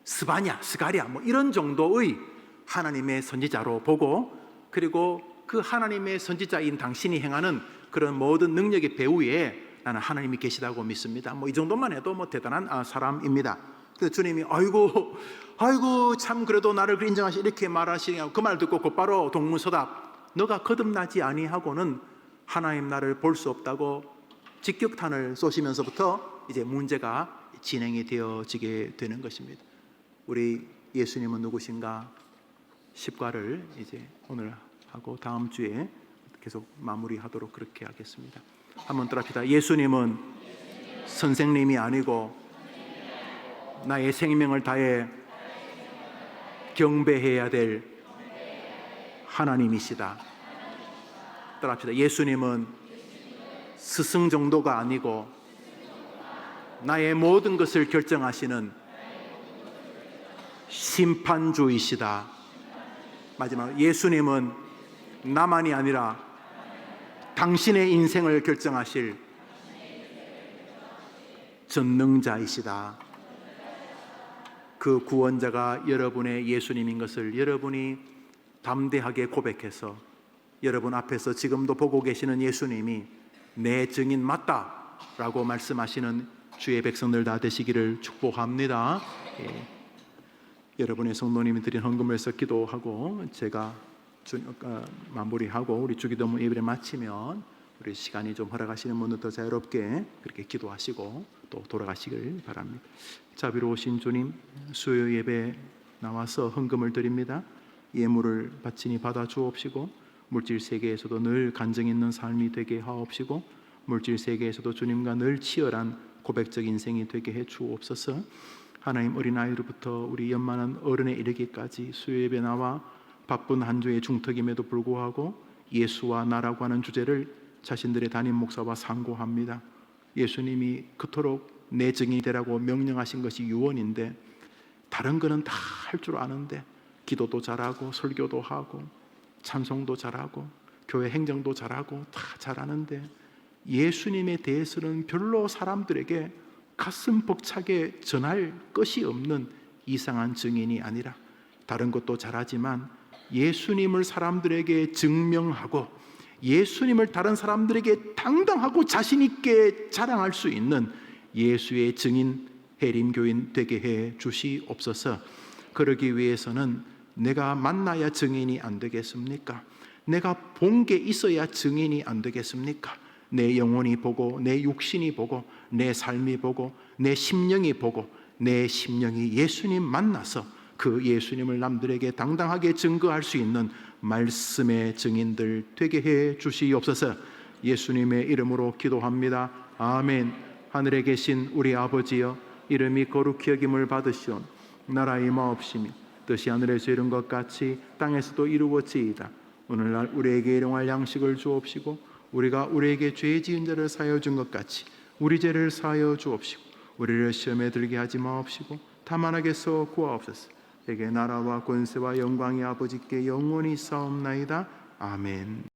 스바냐, 스가랴 이런 정도의 하나님의 선지자로 보고, 그리고 그 하나님의 선지자인 당신이 행하는 그런 모든 능력의 배후에 나는 하나님이 계시다고 믿습니다. 이 정도만 해도 대단한 사람입니다. 그래서 주님이 아이고 참 그래도 나를 인정하시 이렇게 말하시냐, 그 말 듣고 곧바로 동문서답, 너가 거듭나지 아니하고는 하나님 나를 볼 수 없다고 직격탄을 쏘시면서부터 이제 문제가 진행이 되어지게 되는 것입니다. 우리 예수님은 누구신가? 10과를 이제 오늘 하고 다음 주에 계속 마무리하도록 그렇게 하겠습니다. 한번 따라합시다. 예수님은 선생님이 아니고 나의 생명을 다해 경배해야 될 하나님이시다. 따라합시다. 예수님은 스승 정도가 아니고 나의 모든 것을 결정하시는 심판주이시다. 마지막, 예수님은 나만이 아니라 당신의 인생을 결정하실 전능자이시다. 그 구원자가 여러분의 예수님인 것을 여러분이 담대하게 고백해서 여러분 앞에서 지금도 보고 계시는 예수님이 내 증인 맞다 라고 말씀하시는 주의 백성들 다 되시기를 축복합니다. 여러분의 성도님이 드린 헌금을 해서 기도하고 제가 마무리하고 우리 주기도문 예배를 마치면 우리 시간이 좀 허락하시는 분들 더 자유롭게 그렇게 기도하시고 또 돌아가시길 바랍니다. 자비로우신 주님, 수요 예배 나와서 헌금을 드립니다. 예물을 바치니 받아 주옵시고 물질 세계에서도 늘 간증 있는 삶이 되게 하옵시고 물질 세계에서도 주님과 늘 치열한 고백적 인생이 되게 해 주옵소서. 하나님, 어린아이로부터 우리 연만한 어른에 이르기까지 수요 예배 나와 바쁜 한 주의 중턱임에도 불구하고 예수와 나라고 하는 주제를 자신들의 담임 목사와 상고합니다. 예수님이 그토록 내 증인이 되라고 명령하신 것이 유언인데 다른 거는 다 할 줄 아는데 기도도 잘하고 설교도 하고 찬송도 잘하고 교회 행정도 잘하고 다 잘하는데 예수님에 대해서는 별로 사람들에게 가슴 벅차게 전할 것이 없는 이상한 증인이 아니라 다른 것도 잘하지만 예수님을 사람들에게 증명하고 예수님을 다른 사람들에게 당당하고 자신 있게 자랑할 수 있는 예수의 증인 해림교인 되게 해 주시옵소서. 그러기 위해서는 내가 만나야 증인이 안 되겠습니까? 내가 본 게 있어야 증인이 안 되겠습니까? 내 영혼이 보고 내 육신이 보고 내 삶이 보고 내 심령이 보고 내 심령이 예수님 만나서 그 예수님을 남들에게 당당하게 증거할 수 있는 말씀의 증인들 되게 해 주시옵소서. 예수님의 이름으로 기도합니다. 아멘. 하늘에 계신 우리 아버지여, 이름이 거룩히 여김을 받으시온 나라 임하옵시며 뜻이 하늘에서 이룬 것 같이 땅에서도 이루어지이다. 오늘날 우리에게 일용할 양식을 주옵시고 우리가 우리에게 죄 지은 자를 사하여 준 것 같이 우리 죄를 사하여 주옵시고 우리를 시험에 들게 하지 마옵시고 다만 악에서 구하옵소서. 에게 나라와 권세와 영광이 아버지께 영원히 있사옵나이다. 아멘.